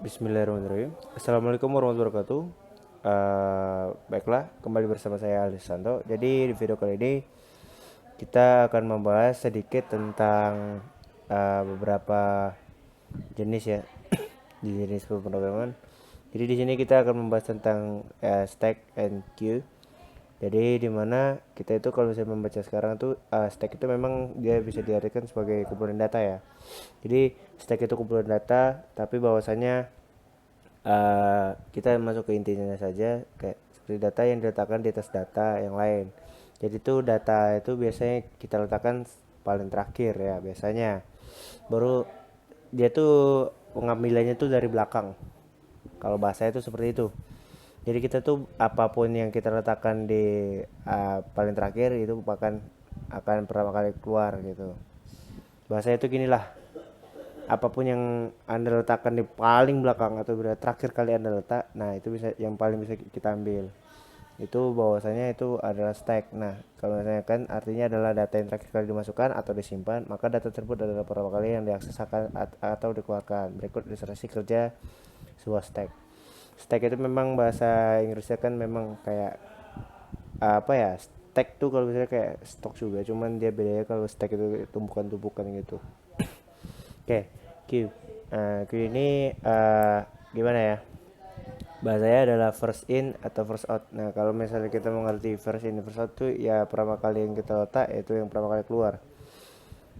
Bismillahirrahmanirrahim. Assalamualaikum warahmatullahi wabarakatuh. Baiklah, kembali bersama saya Alisanto. Jadi di video kali ini kita akan membahas sedikit tentang beberapa jenis ya, di jenis pemrograman. Jadi di sini kita akan membahas tentang stack and queue. Jadi dimana kita itu kalau bisa membaca sekarang tuh stack itu memang dia bisa diartikan sebagai kumpulan data ya. Jadi stack itu kumpulan data, tapi bahwasanya kita masuk ke intinya saja, kayak seperti data yang diletakkan di atas data yang lain. Jadi itu data itu biasanya kita letakkan paling terakhir ya biasanya. Baru dia tuh pengambilannya tuh dari belakang. Kalau bahasa itu seperti itu. Jadi kita tuh apapun yang kita letakkan di paling terakhir itu akan pertama kali keluar gitu. Bahasa itu gini lah, apapun yang anda letakkan di paling belakang atau terakhir kali anda letak, nah itu bisa yang paling bisa kita ambil, itu bahwasanya itu adalah stack. Nah kalau misalnya kan artinya adalah data yang terakhir kali dimasukkan atau disimpan, maka data tersebut adalah pertama kali yang diakses atau dikeluarkan. Berikut ilustrasi kerja sebuah stack. Stack itu memang bahasa Inggrisnya kan memang kayak apa ya, stack tuh kalau misalnya kayak stok juga, cuman dia bedanya kalau stack itu tumpukan-tumpukan gitu. Oke, Q. Q ini gimana ya? Bahasanya adalah first in atau first out. Nah, kalau misalnya kita mengerti first in first out tuh ya pertama kali yang kita letak itu yang pertama kali keluar.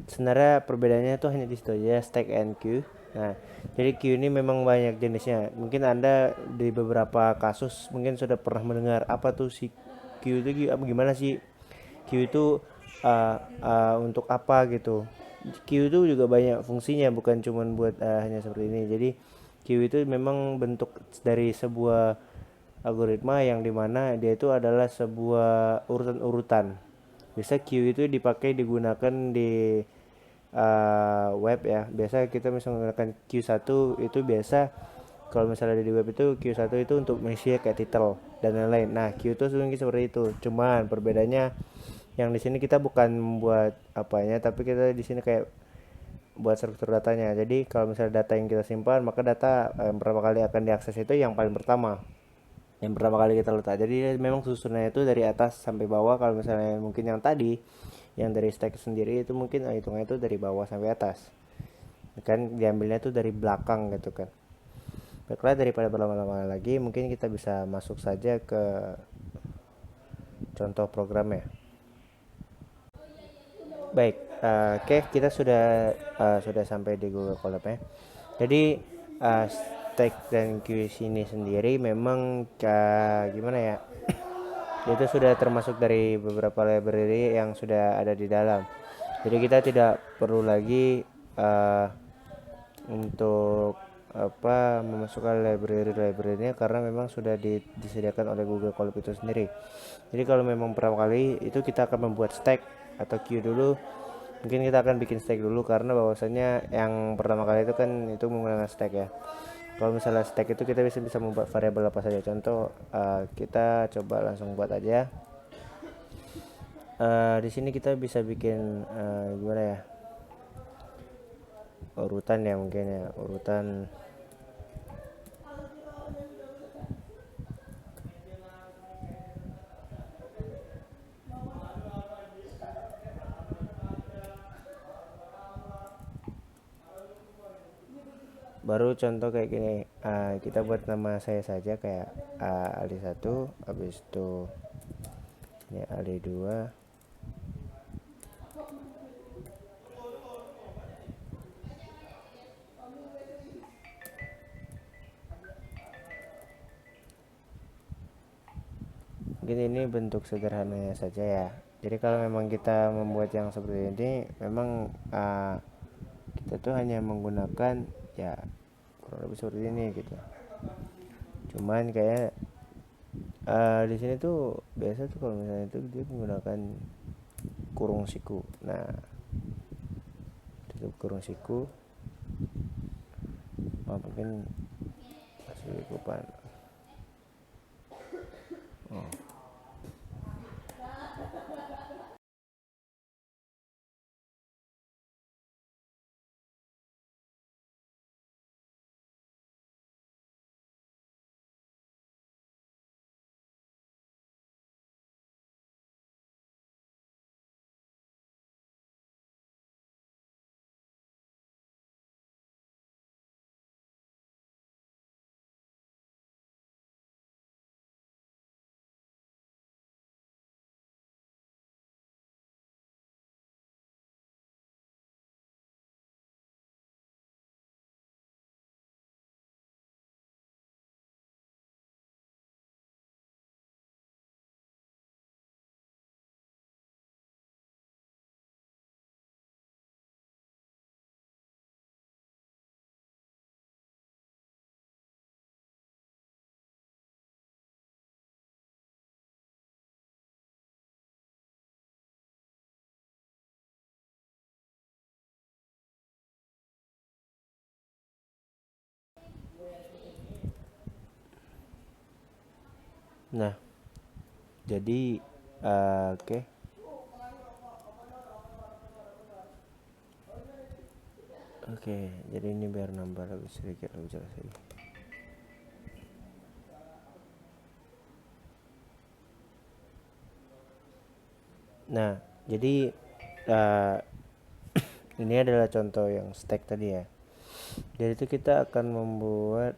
Sebenarnya perbedaannya tuh hanya di situ aja, stack and queue. Nah, jadi queue ini memang banyak jenisnya. Mungkin Anda di beberapa kasus mungkin sudah pernah mendengar apa tuh si queue itu gimana sih? Queue itu untuk apa gitu. Queue itu juga banyak fungsinya, bukan cuma buat hanya seperti ini. Jadi queue itu memang bentuk dari sebuah algoritma yang dimana dia itu adalah sebuah urutan-urutan. Biasa queue itu digunakan di web ya. Biasa kita misalnya menggunakan Q1 itu biasa, kalau misalnya di web itu Q1 itu untuk mengisi kayak title dan lain-lain. Nah, Q itu sebenarnya seperti itu. Cuman perbedaannya yang di sini kita bukan membuat apanya, tapi kita di sini kayak buat struktur datanya. Jadi kalau misalnya data yang kita simpan, maka data yang pertama kali akan diakses itu yang paling pertama, yang pertama kali kita letak. Jadi memang susunannya itu dari atas sampai bawah. Kalau misalnya mungkin yang tadi yang dari stack sendiri itu mungkin hitungnya itu dari bawah sampai atas, kan diambilnya itu dari belakang gitu kan. Baiklah, daripada berlama-lama lagi, mungkin kita bisa masuk saja ke contoh programnya. Baik, oke, kita sudah sampai di Google Colab ya. Jadi stack dan queue ini sendiri memang gimana ya, itu sudah termasuk dari beberapa library yang sudah ada di dalam. Jadi kita tidak perlu lagi untuk memasukkan library-nya karena memang sudah disediakan oleh Google Colab itu sendiri. Jadi kalau memang pertama kali itu kita akan membuat stack atau queue dulu. Mungkin kita akan bikin stack dulu karena bahwasanya yang pertama kali itu kan itu menggunakan stack ya. Kalau misalnya stack itu kita bisa membuat variabel apa saja. Contoh kita coba langsung buat aja. Di sini kita bisa bikin gimana ya? Urutan ya, mungkin ya, urutan. Baru contoh kayak gini, kita buat nama saya saja kayak Ali 1, habis itu ini Ali 2. Mungkin ini bentuk sederhananya saja ya. Jadi kalau memang kita membuat yang seperti ini, memang kita tuh hanya menggunakan ya kurang lebih seperti ini gitu. Cuman kayak di sini tuh biasa tuh kalau misalnya itu dia menggunakan kurung siku. Nah, tutup kurung siku. Mungkin masih kupan. Oh. Nah, jadi oke. Oke, jadi ini biar nambah lebih sedikit lebih jelas lagi. Nah, jadi uh, ini adalah contoh yang stack tadi ya. Jadi itu kita akan membuat,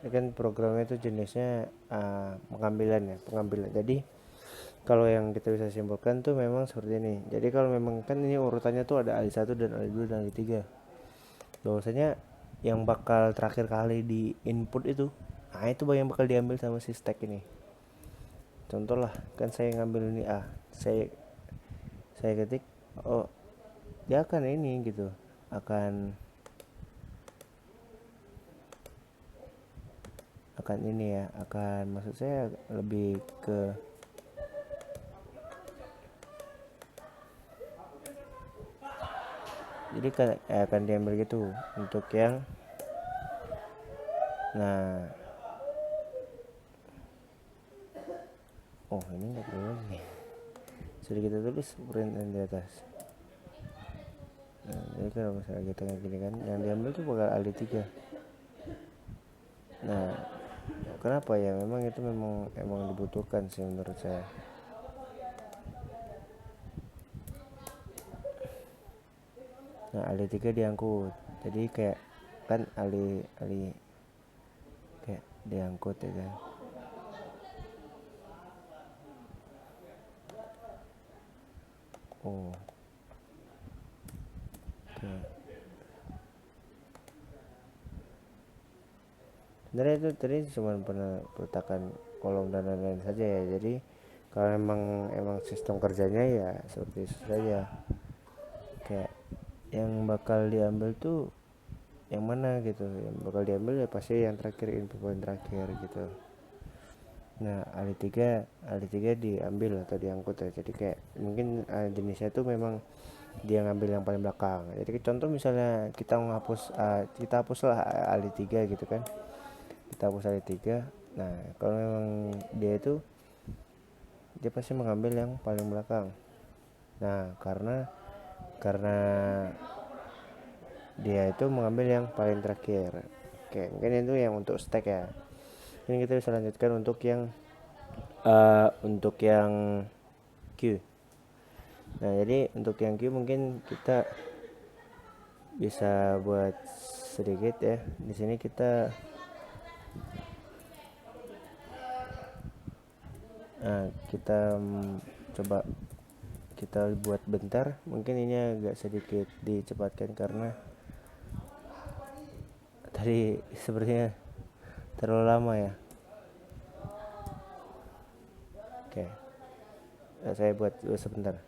ini kan programnya itu jenisnya pengambilan ya, pengambilan. Jadi kalau yang kita bisa simpulkan tuh memang seperti ini. Jadi kalau memang kan ini urutannya tuh ada ali 1 dan ali 2 dan ali 3. Bahwasanya yang bakal terakhir kali di input itu, nah itu yang bakal diambil sama si stack ini. Contoh lah, kan saya ngambil ini A, saya ketik, oh dia akan ini gitu, akan ini ya, akan, maksud saya lebih ke, jadi kan akan diambil gitu untuk yang, nah, oh ini nggak perlu lagi, sudah kita tulis print di atas. Nah, jadi kalau misalnya kita kayak gini kan, yang diambil tuh bakal ali 3. Nah, kenapa ya, memang itu emang dibutuhkan sih menurut saya. Nah, ali 3 diangkut, jadi kayak kan ali ali kayak diangkut ya kan. Oh, oke. Sebenarnya itu tadi cuma pernah peletakan kolom dan lain-lain saja ya. Jadi kalau emang sistem kerjanya ya seperti itu saja. Kayak yang bakal diambil tuh yang mana gitu, yang bakal diambil ya pasti yang terakhir, info poin terakhir gitu. Nah, ali 3 diambil atau diangkut ya. Jadi kayak mungkin jenisnya itu memang dia ngambil yang paling belakang. Jadi contoh misalnya kita menghapus, kita hapuslah ali 3 gitu kan, kita hapus ali 3. Nah, kalau memang dia itu, dia pasti mengambil yang paling belakang. Nah, karena dia itu mengambil yang paling terakhir. Oke, mungkin itu yang untuk stack ya. Ini kita bisa lanjutkan untuk yang Q. Nah, jadi untuk yang Q mungkin kita bisa buat sedikit ya. Di sini kita coba kita buat bentar. Mungkin ini agak sedikit dicepatkan karena tadi sepertinya terlalu lama ya. Oke, saya buat sebentar.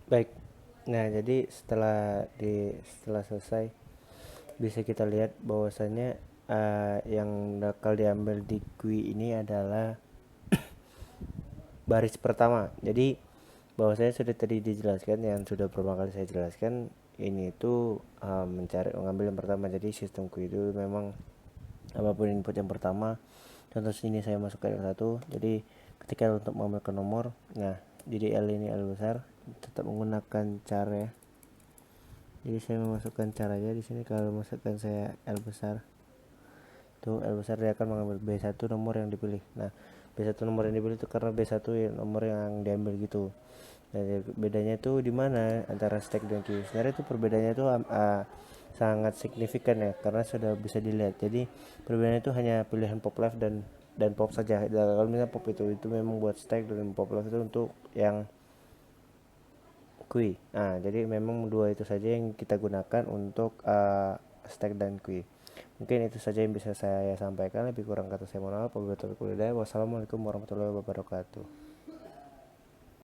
Baik. Nah, jadi setelah selesai bisa kita lihat bahwasannya yang bakal diambil di kui ini adalah baris pertama. Jadi bahwasanya sudah tadi dijelaskan, yang sudah beberapa kali saya jelaskan, ini itu mencari mengambil yang pertama. Jadi sistem kui itu memang apapun input yang pertama, contoh sini saya masukkan L1, jadi ketika untuk mengambil nomor, nah jadi L ini L besar, tetap menggunakan cara ya. Jadi saya memasukkan caranya di sini. Kalau masukkan saya L besar, tuh L besar dia akan mengambil B1 nomor yang dipilih. Nah, B1 nomor yang dipilih itu karena B1 ya, nomor yang diambil gitu. Nah, bedanya itu di mana antara stack dan queue? Sebenarnya itu perbedaannya itu sangat signifikan ya, karena sudah bisa dilihat. Jadi perbedaannya itu hanya pilihan pop left dan pop saja. Dan kalau misalnya pop itu memang buat stack, dan pop left itu untuk yang queue. Nah, jadi memang dua itu saja yang kita gunakan untuk stack dan queue. Mungkin itu saja yang bisa saya sampaikan. Lebih kurang kata saya mohon maaf. Wassalamualaikum warahmatullahi wabarakatuh.